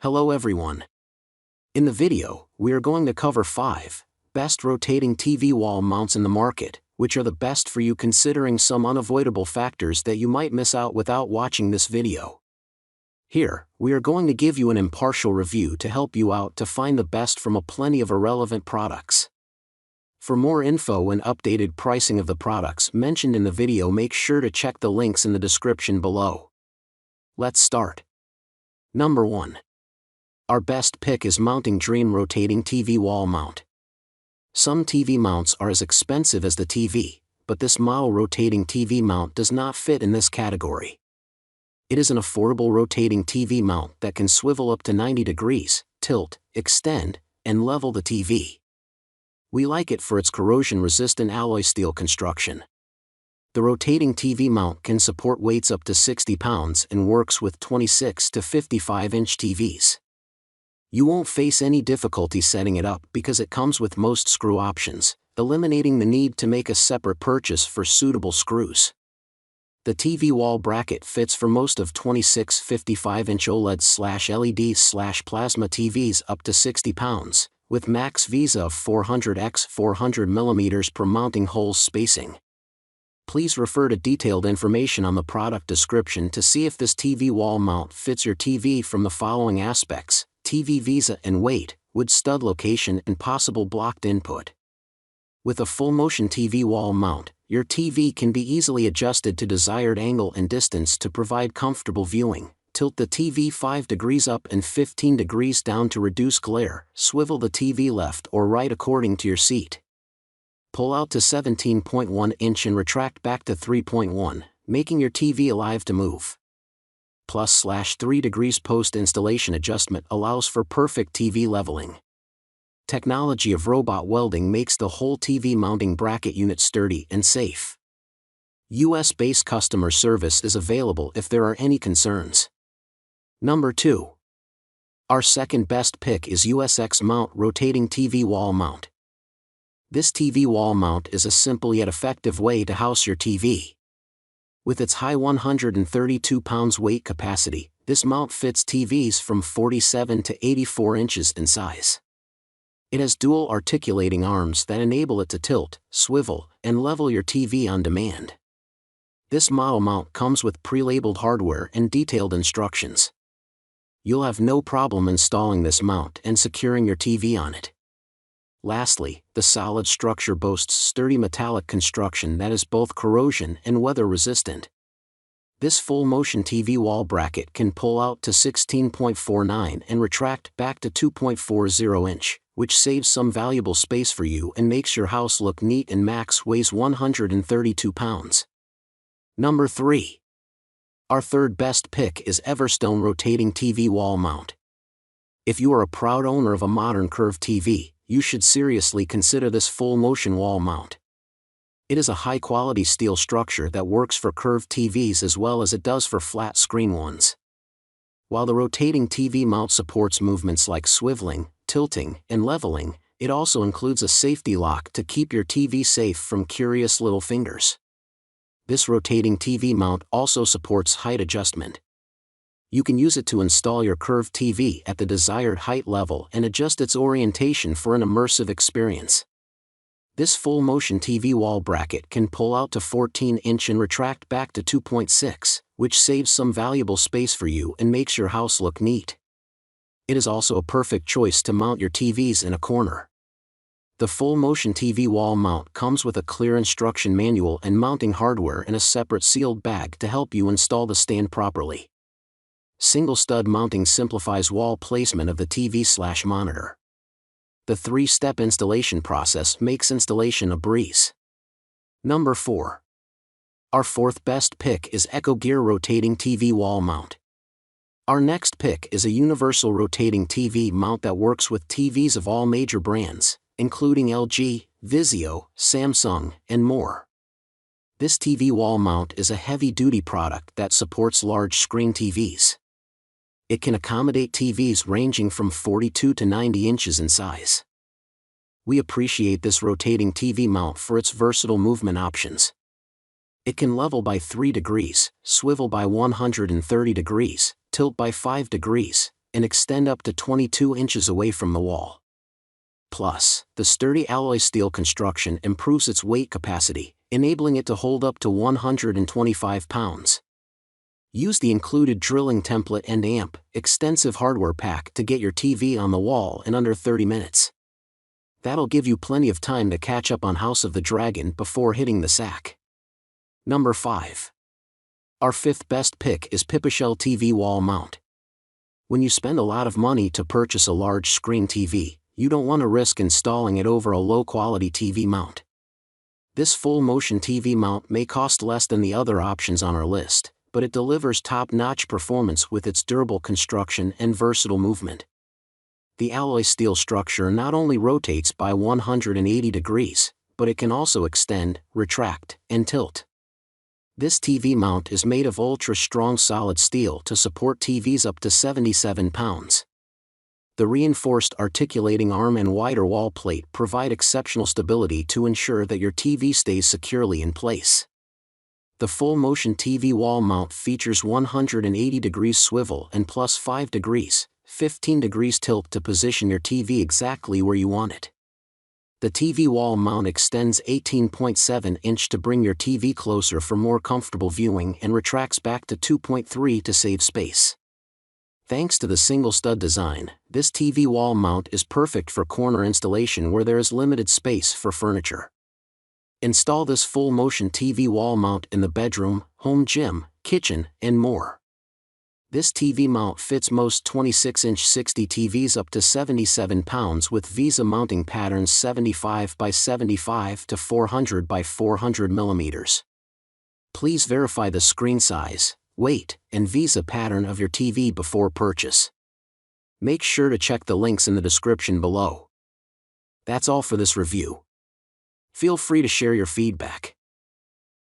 Hello everyone. In the video, we are going to cover 5 best rotating TV wall mounts in the market, which are the best for you considering some unavoidable factors that you might miss out without watching this video. Here, we are going to give you an impartial review to help you out to find the best from a plenty of irrelevant products. For more info and updated pricing of the products mentioned in the video, make sure to check the links in the description below. Let's start. Number 1. Our best pick is Mounting Dream Rotating TV Wall Mount. Some TV mounts are as expensive as the TV, but this model rotating TV mount does not fit in this category. It is an affordable rotating TV mount that can swivel up to 90 degrees, tilt, extend, and level the TV. We like it for its corrosion-resistant alloy steel construction. The rotating TV mount can support weights up to 60 pounds and works with 26 to 55-inch TVs. You won't face any difficulty setting it up because it comes with most screw options, eliminating the need to make a separate purchase for suitable screws. The TV wall bracket fits for most of 26 55-inch OLED/LED/plasma TVs up to 60 pounds, with max visa of 400x 400 mm per mounting holes spacing. Please refer to detailed information on the product description to see if this TV wall mount fits your TV from the following aspects: TV visa and weight, wood stud location and possible blocked input. With a full motion TV wall mount, your TV can be easily adjusted to desired angle and distance to provide comfortable viewing. Tilt the TV 5 degrees up and 15 degrees down to reduce glare, swivel the TV left or right according to your seat. Pull out to 17.1 inch and retract back to 3.1, making your TV alive to move. +/3 degrees post-installation adjustment allows for perfect TV leveling. Technology of robot welding makes the whole TV mounting bracket unit sturdy and safe. US-based customer service is available if there are any concerns. Number 2. Our second best pick is USX Mount Rotating TV Wall Mount. This TV wall mount is a simple yet effective way to house your TV. With its high 132 pounds weight capacity, this mount fits TVs from 47 to 84 inches in size. It has dual articulating arms that enable it to tilt, swivel, and level your TV on demand. This model mount comes with pre-labeled hardware and detailed instructions. You'll have no problem installing this mount and securing your TV on it. Lastly, the solid structure boasts sturdy metallic construction that is both corrosion and weather resistant. This full motion TV wall bracket can pull out to 16.49 and retract back to 2.40 inch, which saves some valuable space for you and makes your house look neat, and max weighs 132 pounds. Number 3. Our third best pick is Everstone Rotating TV Wall Mount. If you are a proud owner of a modern curved TV, you should seriously consider this full motion wall mount. It is a high-quality steel structure that works for curved TVs as well as it does for flat screen ones. While the rotating TV mount supports movements like swiveling, tilting, and leveling, it also includes a safety lock to keep your TV safe from curious little fingers. This rotating TV mount also supports height adjustment. You can use it to install your curved TV at the desired height level and adjust its orientation for an immersive experience. This full motion TV wall bracket can pull out to 14 inch and retract back to 2.6, which saves some valuable space for you and makes your house look neat. It is also a perfect choice to mount your TVs in a corner. The full motion TV wall mount comes with a clear instruction manual and mounting hardware in a separate sealed bag to help you install the stand properly. Single stud mounting simplifies wall placement of the TV/monitor. The 3-step installation process makes installation a breeze. Number 4. Our fourth best pick is ECHOGEAR Rotating TV Wall Mount. Our next pick is a universal rotating TV mount that works with TVs of all major brands, including LG, Vizio, Samsung, and more. This TV wall mount is a heavy-duty product that supports large screen TVs. It can accommodate TVs ranging from 42 to 90 inches in size. We appreciate this rotating TV mount for its versatile movement options. It can level by 3 degrees, swivel by 130 degrees, tilt by 5 degrees, and extend up to 22 inches away from the wall. Plus, the sturdy alloy steel construction improves its weight capacity, enabling it to hold up to 125 pounds. Use the included drilling template and amp, extensive hardware pack to get your TV on the wall in under 30 minutes. That'll give you plenty of time to catch up on House of the Dragon before hitting the sack. Number 5. Our fifth best pick is Pipishell TV Wall Mount. When you spend a lot of money to purchase a large screen TV, you don't want to risk installing it over a low-quality TV mount. This full-motion TV mount may cost less than the other options on our list, but it delivers top-notch performance with its durable construction and versatile movement. The alloy steel structure not only rotates by 180 degrees, but it can also extend, retract, and tilt. This TV mount is made of ultra-strong solid steel to support TVs up to 77 pounds. The reinforced articulating arm and wider wall plate provide exceptional stability to ensure that your TV stays securely in place. The full-motion TV wall mount features 180 degrees swivel and plus 5 degrees, 15 degrees tilt to position your TV exactly where you want it. The TV wall mount extends 18.7 inch to bring your TV closer for more comfortable viewing and retracts back to 2.3 to save space. Thanks to the single stud design, this TV wall mount is perfect for corner installation where there is limited space for furniture. Install this full-motion TV wall mount in the bedroom, home gym, kitchen, and more. This TV mount fits most 26-inch 60 TVs up to 77 pounds with VISA mounting patterns 75 by 75 to 400 by 400 millimeters. Please verify the screen size, weight, and VISA pattern of your TV before purchase. Make sure to check the links in the description below. That's all for this review. Feel free to share your feedback.